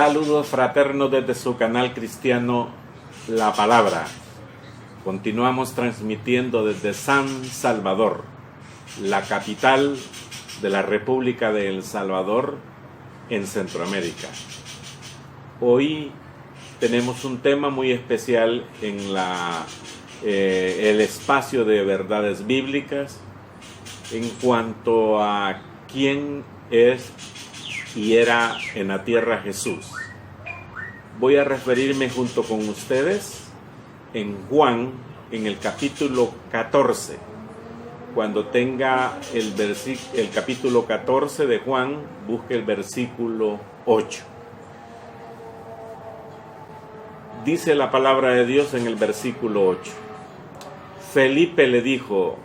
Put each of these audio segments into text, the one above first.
Saludos fraternos desde su canal cristiano La Palabra. Continuamos transmitiendo desde San Salvador, la capital de la República de El Salvador en Centroamérica. Hoy tenemos un tema muy especial en el espacio de verdades bíblicas en cuanto a quién es y era en la tierra Jesús. Voy a referirme junto con ustedes en Juan, en el capítulo 14. Cuando tenga el capítulo 14 de Juan, busque el versículo 8. Dice la palabra de Dios en el versículo 8. Felipe le dijo: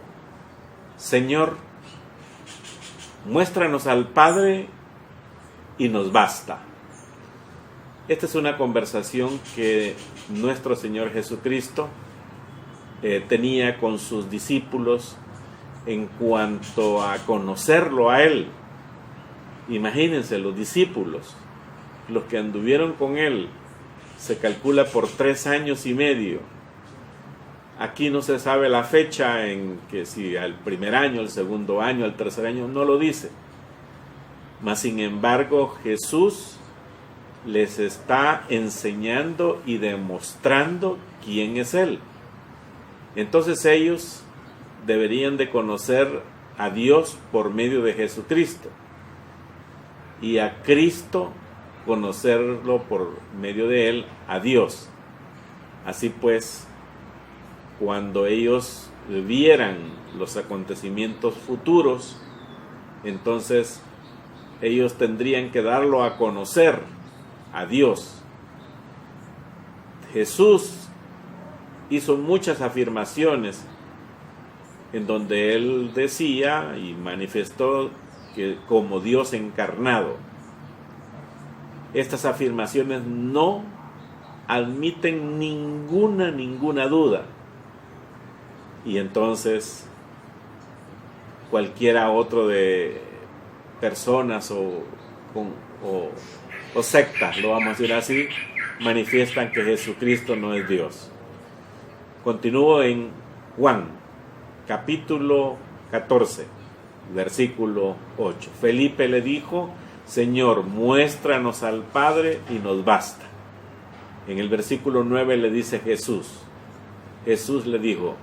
Señor, muéstranos al Padre y nos basta. Esta es una conversación que nuestro Señor Jesucristo tenía con sus discípulos en cuanto a conocerlo a Él. Imagínense, los discípulos, los que anduvieron con Él, se calcula por 3 años y medio. Aquí no se sabe la fecha en que si al primer año, al segundo año, al tercer año, no lo dice. Mas sin embargo, Jesús les está enseñando y demostrando quién es Él. Entonces ellos deberían de conocer a Dios por medio de Jesucristo y a Cristo conocerlo por medio de Él, a Dios. Así pues, cuando ellos vieran los acontecimientos futuros, entonces ellos tendrían que darlo a conocer a Dios. Jesús hizo muchas afirmaciones en donde Él decía y manifestó que como Dios encarnado. Estas afirmaciones no admiten ninguna duda. Y entonces cualquiera otro de personas o sectas, lo vamos a decir así, manifiestan que Jesucristo no es Dios. Continúo en Juan, capítulo 14, versículo 8. Felipe le dijo: Señor, muéstranos al Padre y nos basta. En el versículo 9 le dice Jesús le dijo: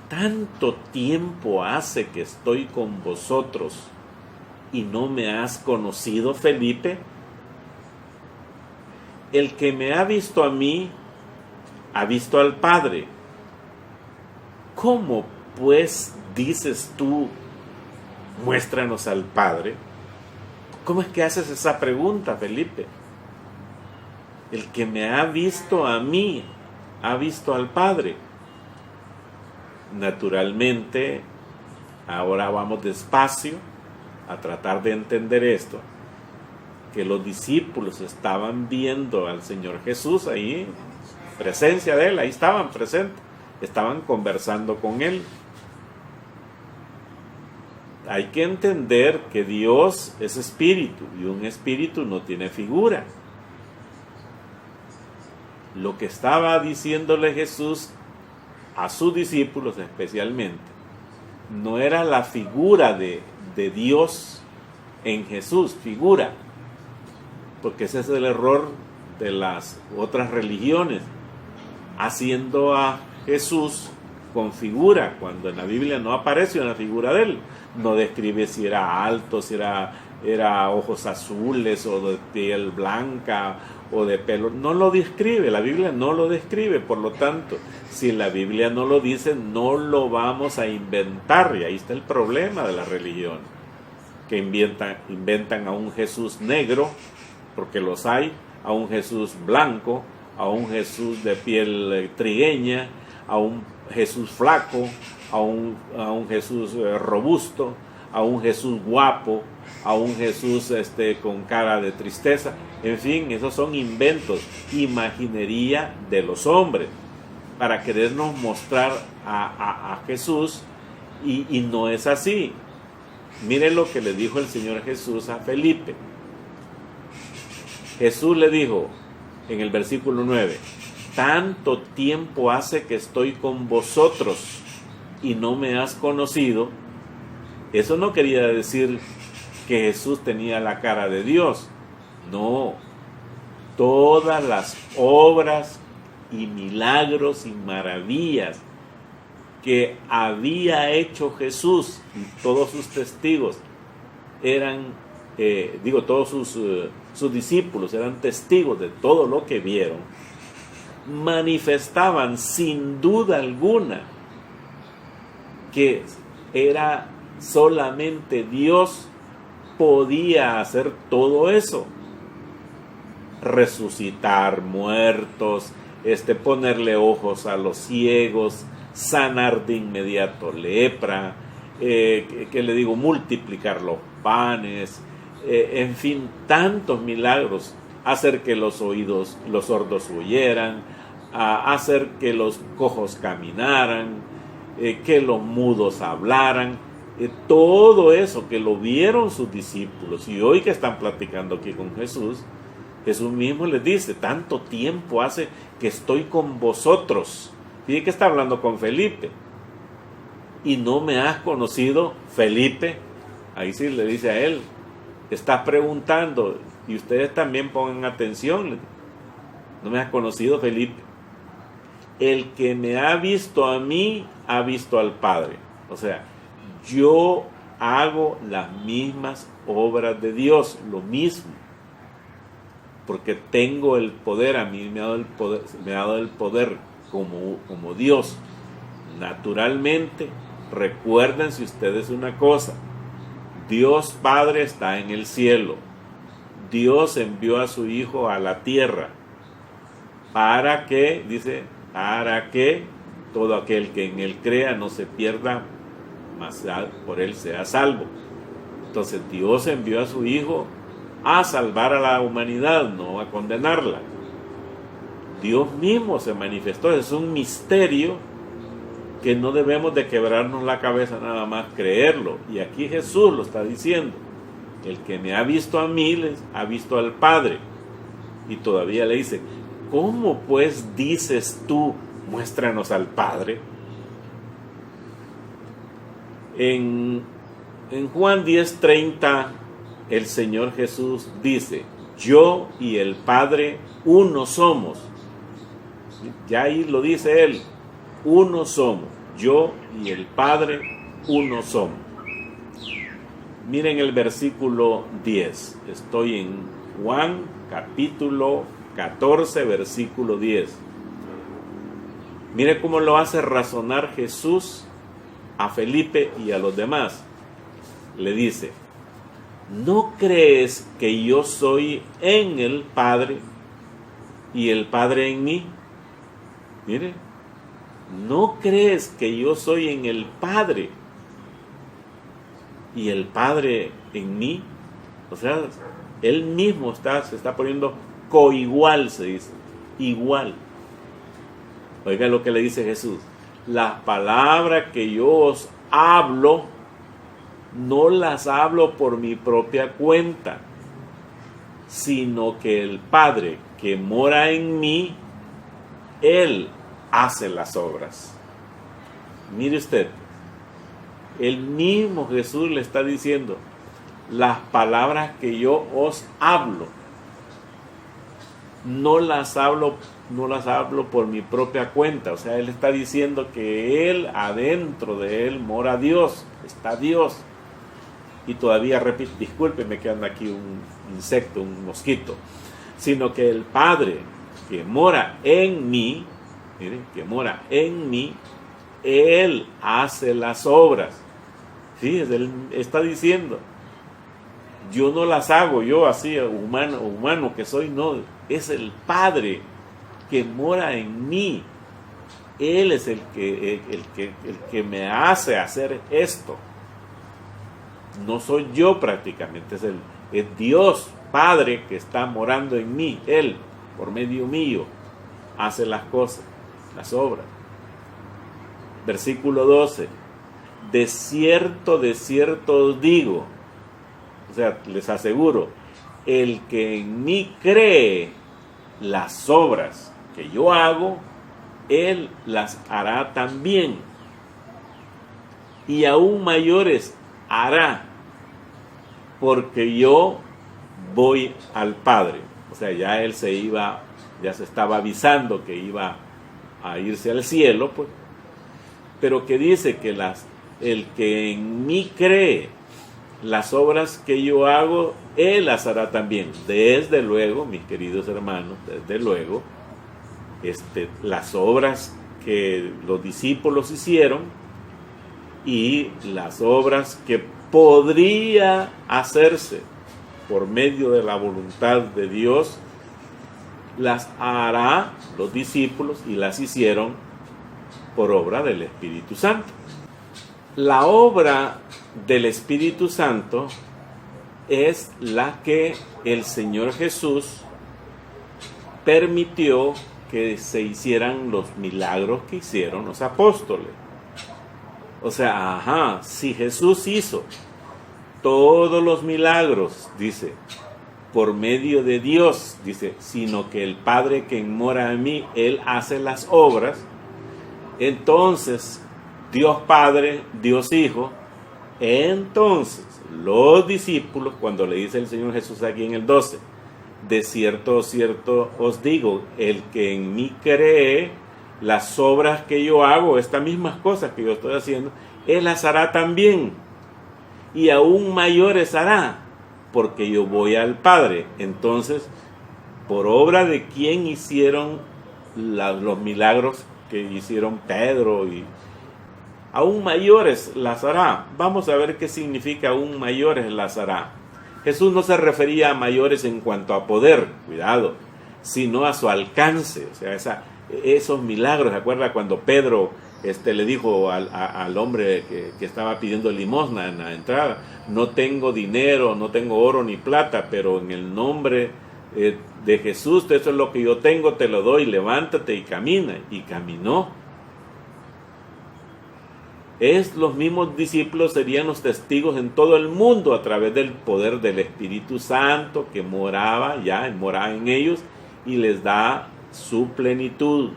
¿tanto tiempo hace que estoy con vosotros y no me has conocido, Felipe? El que me ha visto a mí, ha visto al Padre. ¿Cómo pues dices tú, muéstranos al Padre? ¿Cómo es que haces esa pregunta, Felipe? El que me ha visto a mí, ha visto al Padre. Naturalmente, ahora vamos despacio a tratar de entender esto, que los discípulos estaban viendo al Señor Jesús ahí, presencia de Él, ahí estaban presentes, estaban conversando con Él. Hay que entender que Dios es espíritu y un espíritu no tiene figura. Lo que estaba diciéndole Jesús a sus discípulos especialmente, no era la figura de Dios en Jesús, figura, porque ese es el error de las otras religiones, haciendo a Jesús con figura, cuando en la Biblia no aparece una figura de Él, no describe si era alto, si era ojos azules o de piel blanca o de pelo, no lo describe, la Biblia no lo describe. Por lo tanto, si la Biblia no lo dice, no lo vamos a inventar, y ahí está el problema de la religión, que inventan a un Jesús negro, porque los hay, a un Jesús blanco, a un Jesús de piel trigueña, a un Jesús flaco, a un Jesús robusto, a un Jesús guapo, a un Jesús con cara de tristeza. En fin, esos son inventos, imaginería de los hombres, para querernos mostrar a Jesús, y no es así. Mire lo que le dijo el Señor Jesús a Felipe: Jesús le dijo en el versículo 9, tanto tiempo hace que estoy con vosotros y no me has conocido. Eso no quería decir que Jesús tenía la cara de Dios. No, todas las obras y milagros y maravillas que había hecho Jesús y todos sus testigos eran, todos sus discípulos eran testigos de todo lo que vieron, manifestaban sin duda alguna que era solamente Dios podía hacer todo eso. Resucitar muertos, ponerle ojos a los ciegos, sanar de inmediato lepra, multiplicar los panes, en fin, tantos milagros, hacer que los sordos oyeran, hacer que los cojos caminaran, que los mudos hablaran, todo eso que lo vieron sus discípulos, y hoy que están platicando aquí con Jesús, Jesús mismo les dice, tanto tiempo hace que estoy con vosotros. Fíjate que está hablando con Felipe. Y no me has conocido, Felipe. Ahí sí le dice a él, estás preguntando, y ustedes también pongan atención. No me has conocido, Felipe. El que me ha visto a mí, ha visto al Padre. O sea, yo hago las mismas obras de Dios, lo mismo. Porque tengo el poder, a mí me ha dado el poder como Dios. Naturalmente, recuérdense ustedes una cosa, Dios Padre está en el cielo, Dios envió a su Hijo a la tierra, para que todo aquel que en Él crea no se pierda, mas por Él sea salvo. Entonces Dios envió a su Hijo a salvar a la humanidad, no a condenarla. Dios mismo se manifestó, es un misterio que no debemos de quebrarnos la cabeza nada más creerlo. Y aquí Jesús lo está diciendo, el que me ha visto a mí, ha visto al Padre. Y todavía le dice, ¿cómo pues dices tú, muéstranos al Padre? En Juan 10:30, el Señor Jesús dice, yo y el Padre uno somos. Ya ahí lo dice Él, uno somos, yo y el Padre uno somos. Miren el versículo 10, estoy en Juan capítulo 14, versículo 10. Mire cómo lo hace razonar Jesús a Felipe y a los demás. Le dice, ¿no crees que yo soy en el Padre y el Padre en mí? Mire, ¿no crees que yo soy en el Padre y el Padre en mí? O sea, Él mismo se está poniendo coigual, se dice, igual. Oiga lo que le dice Jesús, las palabras que yo os hablo, no las hablo por mi propia cuenta, sino que el Padre que mora en mí, Él hace las obras. Mire usted, el mismo Jesús le está diciendo, las palabras que yo os hablo, no las hablo por mi propia cuenta. O sea, Él está diciendo que Él, adentro de Él, mora Dios, está Dios. Y todavía repito, discúlpeme que anda aquí un insecto, un mosquito, sino que el Padre que mora en mí, miren, que mora en mí, Él hace las obras. Sí, Él está diciendo, yo no las hago, yo así, humano que soy, no, es el Padre que mora en mí. Él es el que me hace hacer esto. No soy yo prácticamente, es Dios Padre que está morando en mí. Él, por medio mío, hace las cosas, las obras. Versículo 12. de cierto os digo, o sea, les aseguro, el que en mí cree, las obras que yo hago, él las hará también. Y aún mayores hará, porque yo voy al Padre. O sea, ya él ya se estaba avisando que iba a irse al cielo, pues. Pero que dice que el que en mí cree, las obras que yo hago, él las hará también. Desde luego, mis queridos hermanos, desde luego, las obras que los discípulos hicieron y las obras que podría hacerse por medio de la voluntad de Dios, las hará los discípulos y las hicieron por obra del Espíritu Santo. La obra del Espíritu Santo es la que el Señor Jesús permitió que se hicieran los milagros que hicieron los apóstoles. O sea, si Jesús hizo todos los milagros, dice, por medio de Dios, dice, sino que el Padre que mora en mí, Él hace las obras, entonces Dios Padre, Dios Hijo, entonces los discípulos, cuando le dice el Señor Jesús aquí en el 12, de cierto os digo, el que en mí cree, las obras que yo hago, estas mismas cosas que yo estoy haciendo, Él las hará también, y aún mayores hará, porque yo voy al Padre. Entonces, por obra de quién hicieron los milagros que hicieron Pedro, y aún mayores las hará. Vamos a ver qué significa aún mayores las hará. Jesús no se refería a mayores en cuanto a poder, cuidado, sino a su alcance. O sea, esos milagros. ¿Se acuerda cuando Pedro le dijo al hombre que estaba pidiendo limosna en la entrada: no tengo dinero, no tengo oro ni plata, pero en el nombre de Jesús, eso es lo que yo tengo, te lo doy, levántate y camina. Y caminó. Los mismos discípulos serían los testigos en todo el mundo a través del poder del Espíritu Santo que moraba en ellos y les da su plenitud.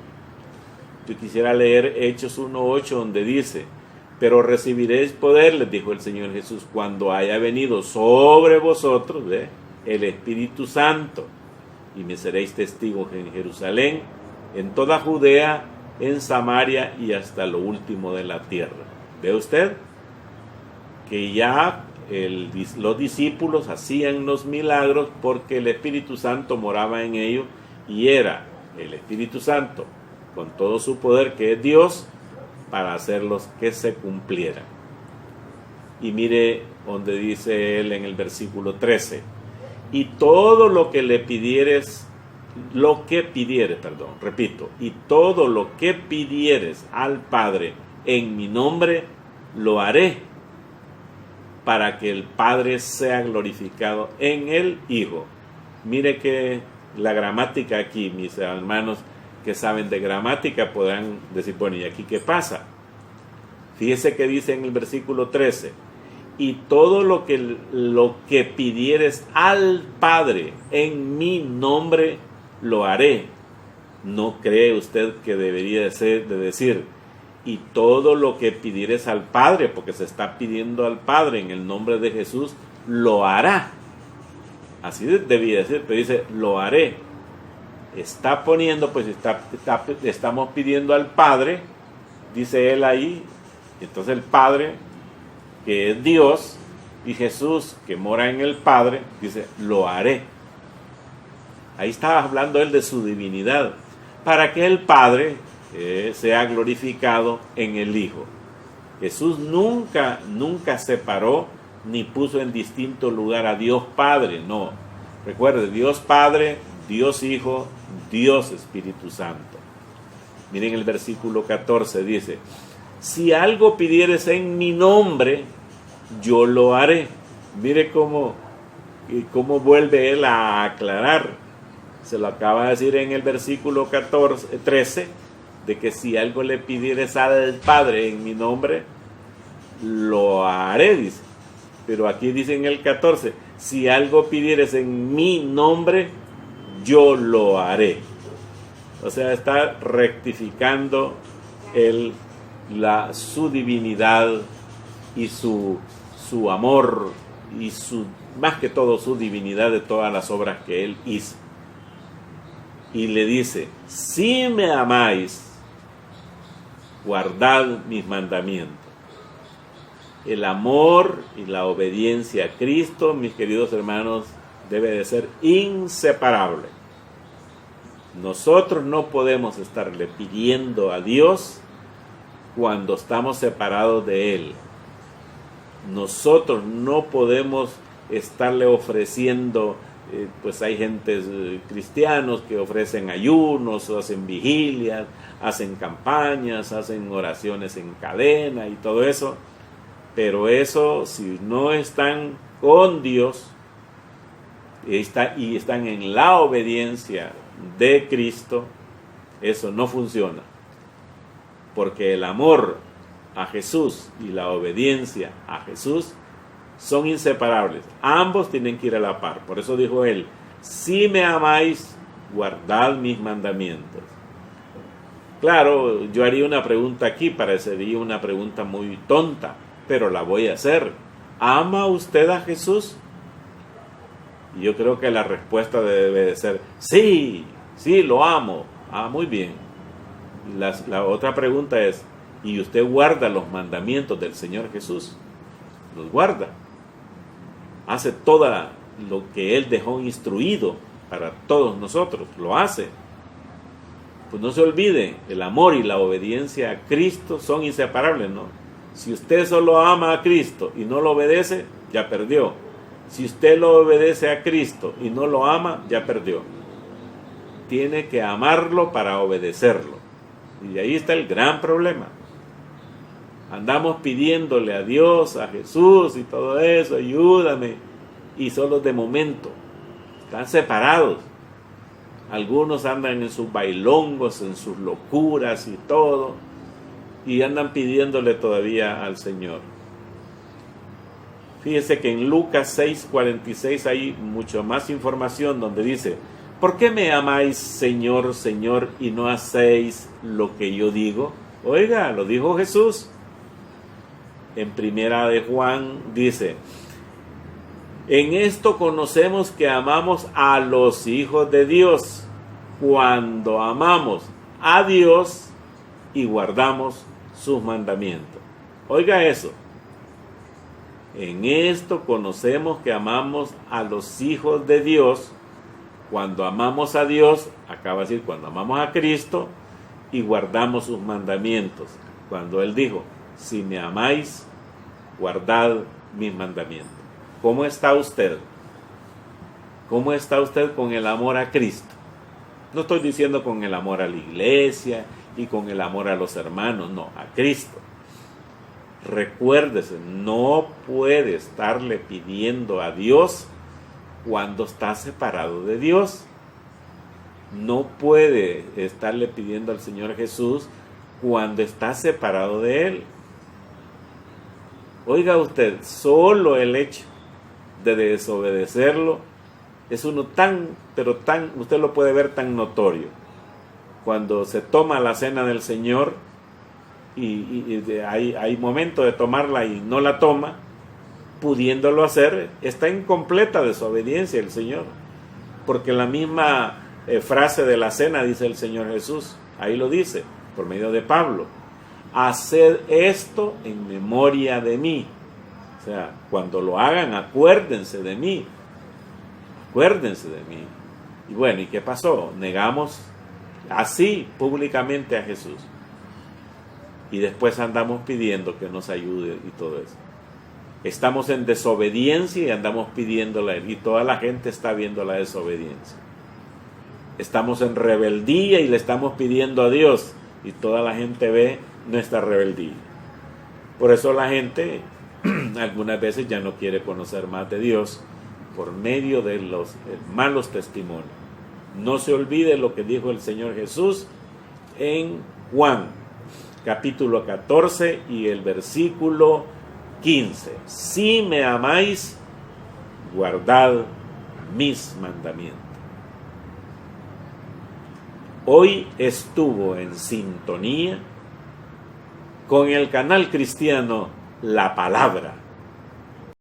Yo quisiera leer Hechos 1:8, donde dice: pero recibiréis poder, les dijo el Señor Jesús, cuando haya venido sobre vosotros el Espíritu Santo, y me seréis testigos en Jerusalén, en toda Judea, en Samaria y hasta lo último de la tierra. ¿Ve usted? Que ya los discípulos hacían los milagros porque el Espíritu Santo moraba en ellos, y era el Espíritu Santo con todo su poder, que es Dios, para hacerlos que se cumplieran. Y mire donde dice él en el versículo 13: y todo lo que pidieres y todo lo que pidieres al Padre en mi nombre, lo haré, para que el Padre sea glorificado en el Hijo. Mire que la gramática aquí, mis hermanos que saben de gramática podrán decir: bueno, ¿y aquí qué pasa? Fíjese que dice en el versículo 13: y todo lo que pidieres al Padre en mi nombre, lo haré. ¿No cree usted que debería de decir: y todo lo que pidieres al Padre, porque se está pidiendo al Padre en el nombre de Jesús, lo hará? Así debía decir, pero dice: lo haré. Está poniendo, pues estamos pidiendo al Padre, dice él ahí. Entonces el Padre, que es Dios, y Jesús, que mora en el Padre, dice: lo haré. Ahí estaba hablando él de su divinidad, para que el Padre sea glorificado en el Hijo. Jesús nunca separó ni puso en distinto lugar a Dios Padre, no. Recuerde, Dios Padre, Dios Hijo, Dios Espíritu Santo. Miren el versículo 14, dice: si algo pidieres en mi nombre, yo lo haré. Mire cómo vuelve él a aclarar. Se lo acaba de decir en el versículo 13, de que si algo le pidieres al Padre en mi nombre, lo haré, dice. Pero aquí dice en el 14: si algo pidieres en mi nombre, yo lo haré. O sea, está rectificando su divinidad y su amor y más que todo su divinidad de todas las obras que él hizo. Y le dice, si me amáis, guardad mis mandamientos. El amor y la obediencia a Cristo, mis queridos hermanos, debe de ser inseparable. Nosotros no podemos estarle pidiendo a Dios cuando estamos separados de Él. Nosotros no podemos estarle ofreciendo, pues hay gentes cristianos que ofrecen ayunos, hacen vigilias, hacen campañas, hacen oraciones en cadena y todo eso. Pero eso, si no están con Dios y están en la obediencia de Cristo, eso no funciona. Porque el amor a Jesús y la obediencia a Jesús son inseparables. Ambos tienen que ir a la par. Por eso dijo él, si me amáis, guardad mis mandamientos. Claro, yo haría una pregunta aquí, parecería una pregunta muy tonta, pero la voy a hacer. ¿Ama usted a Jesús? Y yo creo que la respuesta debe de ser, sí, lo amo. Muy bien. La otra pregunta es, ¿y usted guarda los mandamientos del Señor Jesús? Los guarda. Hace todo lo que Él dejó instruido para todos nosotros. Lo hace. Pues no se olvide, el amor y la obediencia a Cristo son inseparables, ¿no? Si usted solo ama a Cristo y no lo obedece, ya perdió. Si usted lo obedece a Cristo y no lo ama, ya perdió. Tiene que amarlo para obedecerlo. Y ahí está el gran problema. Andamos pidiéndole a Dios, a Jesús y todo eso, ayúdame. Y solo de momento. Están separados. Algunos andan en sus bailongos, en sus locuras y todo. Y andan pidiéndole todavía al Señor. Fíjese que en Lucas 6:46 hay mucho más información donde dice, ¿por qué me amáis, Señor, Señor, y no hacéis lo que yo digo? Oiga, lo dijo Jesús. En Primera de Juan dice, en esto conocemos que amamos a los hijos de Dios, cuando amamos a Dios y guardamos sus mandamientos. Oiga eso. En esto conocemos que amamos a los hijos de Dios, cuando amamos a Dios, acaba de decir, cuando amamos a Cristo y guardamos sus mandamientos. Cuando Él dijo, si me amáis, guardad mis mandamientos. ¿Cómo está usted? ¿Cómo está usted con el amor a Cristo? No estoy diciendo con el amor a la iglesia y con el amor a los hermanos, no, a Cristo. Recuérdese, no puede estarle pidiendo a Dios cuando está separado de Dios. No puede estarle pidiendo al Señor Jesús cuando está separado de Él. Oiga usted, solo el hecho de desobedecerlo es uno usted lo puede ver tan notorio. Cuando se toma la cena del Señor y hay momento de tomarla y no la toma, pudiéndolo hacer, está en completa desobediencia el Señor. Porque la misma frase de la cena dice el Señor Jesús, ahí lo dice, por medio de Pablo, haced esto en memoria de mí. O sea, cuando lo hagan, acuérdense de mí. Acuérdense de mí. Y bueno, ¿y qué pasó? Negamos así públicamente a Jesús. Y después andamos pidiendo que nos ayude y todo eso. Estamos en desobediencia y andamos pidiéndole a Él. Y toda la gente está viendo la desobediencia. Estamos en rebeldía y le estamos pidiendo a Dios. Y toda la gente ve nuestra rebeldía. Por eso la gente algunas veces ya no quiere conocer más de Dios por medio de los malos testimonios. No se olvide lo que dijo el Señor Jesús en Juan, capítulo 14 y el versículo 15. Si me amáis, guardad mis mandamientos. Hoy estuvo en sintonía con el canal cristiano La Palabra